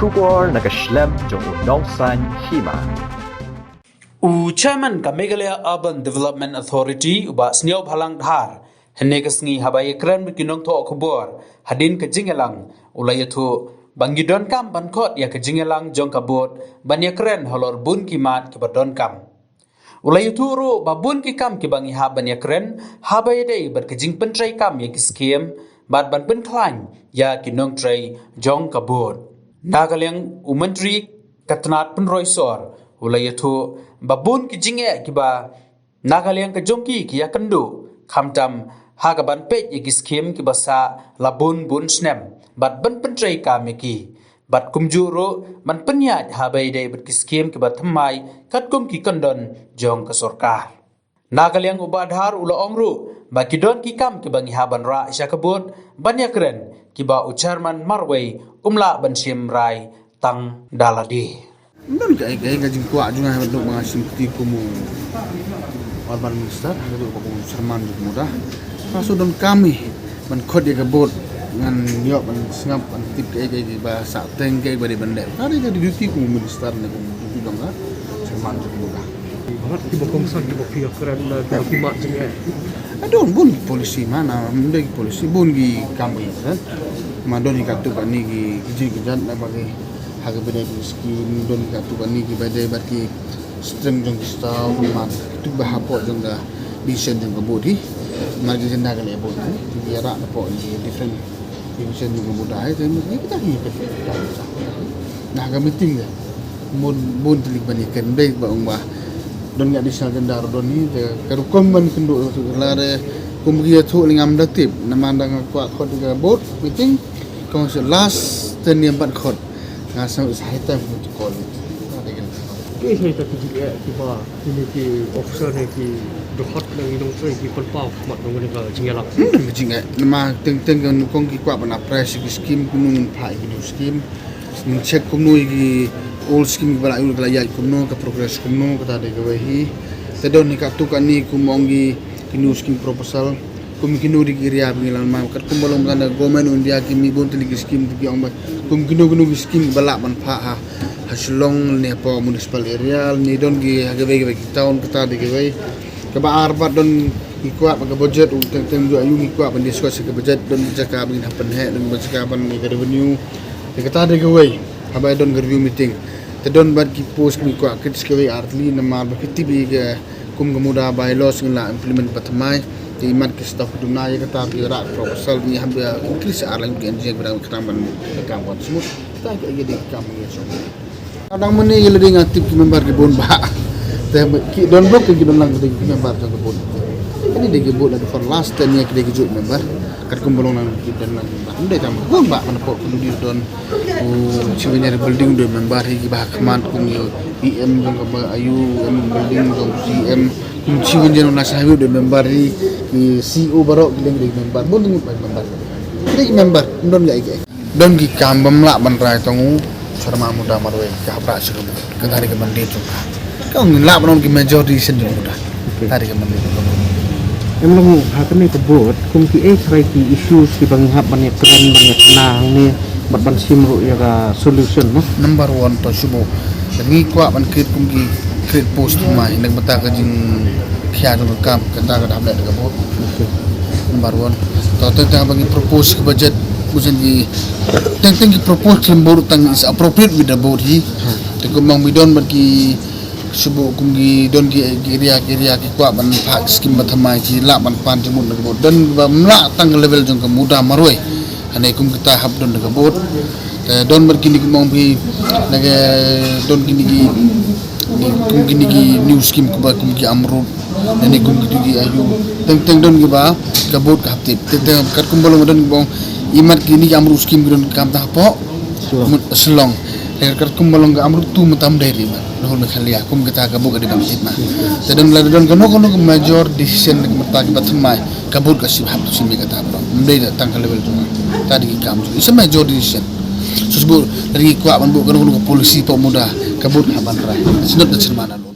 Shubor nakaslem jong nongsan Hima. Chairman ka Meghalaya Urban Development Authority uba sniaw bhalang dhar henne kasngi habai Ïakren kinong tho khubor hadin ka jingelang ulayathu bangidon kam bankot ya ka jingelang jong kabot ban Ïakren holor bun kimat ki badon kam ulayathu ro babun ki kam ki bangi ha ban Ïakren habai dei bar ka jing pentrai kam ya ki skem bat ban pen klan ya kinong trai jong kabot Nagalang umantri katnat penroi sor ulayathu babun ki jinge ki ba Nagalang ka jongki ki ya kendu khamtam ha ka ban pet ki skem ki basa labun bun snem bat ban pentrai ka meki bat kumjuro man penya ha bai dei bat ki skem ki ba thamai kat kum ki kandon jong ka sarkar Nagalang ubadhar ula ongru ba kidon ki kam ki bangi haban ra isya kabut ban Ïakren ki ba Chairman Marwei umla ban sim rai tang daladi Ndon ka jing kuat juga untuk mengasih kumu Urban Minister itu aku serman juga mudah masuk don kami ban kod dia kabut dengan yok ban sengap ban tip ke bahasa tengke bari bandek tadi jadi duty ku minister ne ku duty dong lah serman juga mudah Barat di bokongsan di bokong Ïakren dan Hima jengke. Adon bun polisi mana mendek polisi bun gi kami kan madon ikatu kan ni gi kejan na bagi harga beda miskin don ikatu kan ni gi badai bagi strength jong stau man tu bahapo jong da vision jong kabodi mari jenda kan ebo di ara na po ni different vision jong budaya jadi ni kita ni kita nah ga meeting ya bun telik bani kan baik ba umah don ya disal gendar don ni karu komban kendo lare kumgia thu lingam daktip namandang kwa khot ga board meeting kong last 10 year ban khot ngasam is high time to call it Ke saya tak jadi Kiba ini ki officer ni ki dohot nang inong trai ki pelpau mat nang ngal jingelak jinga nama teng kan kong ki kwa ban price ki scheme kunun phai ki scheme check kumno ki all scheme bala ul kala ya kumno ka progress kumno kata de gawahi tedon ni ka tu kan ni kumongi kinu scheme proposal kum kinu di area bingilan ma kat kumbalong tanda government India ki mi bon teli scheme ki ong kum kinu scheme bala man pha ha haslong ne po municipal area ni don gi gawe town kata de gawe ka ba arbat don ikwa ka budget teng ju ayu ikwa ban discuss ka budget don jaka bin happen he don jaka ban ni revenue kata de gawe habai don review meeting tedon bad ki post mi kwa kit skawi artli na mar bakiti bi ga kum gamuda bylaws ngla implement patmai ti mat ki staff dumna ya kata bi ra proposal ni hambe increase arlang ki enjek bra kraman kam wat smut ta ki ide kam ni so kadang mene yele ding aktif ki member ki bon ba te ki don blok ki don lang ki member to bon ini de ki bon for last 10 year ki de member kat kumbolong nang ki don lang ande jam bon ba man po ku di don Chiwanyari building do member hi bah kaman kum yo EM dong ka ayu building dong CM kum chiwanyari na sahibi do member hi CEO barok giling de member bon ngi member de member don ga ike don gi kambam la ban rai tongu sarma muda marwe ka pra sikum ka dari ka mandi tu ka ngi la ban gi majority sen muda dari ka mandi Emang hakane kebot kum ki try ki issues ki bang hab ban Ïakren banyak nang ni ban simru ya ka solution no number 1 to subo ngi kwa ban kit kum ki create post mai nang bata ka jing khia do kam kata ka damle ka bo number 1 to tang bang propose ke budget bukan di tang ki propose kim board tang is appropriate with the board hi to kumang bidon bagi subo kum gi don gi area ki kwa ban phak skim bathamai ji la ban pan jimun ka bo dan mla tang level jong ka muda marwei ane kum kita hab don ka bot don mar kini kum bi nage don kini gi kum kini gi new scheme ku ba kum gi amru ane kum gi ayu teng don gi ba ka bot ka hapti teng kat kum bolong don bong imat kini gi amru scheme don kam ta po selong kat kum bolong ga amru tu matam dari ma no me khalia kum kita ka bot ka di bang ma tedon la don kono major decision ki mata ki batmai ka bot ka sib hab simi ka ta bro mdei tang level tu tadi kam itu major decision susbu dari kuat ban bu kono polisi pemuda kabut haban rai sinot da cermana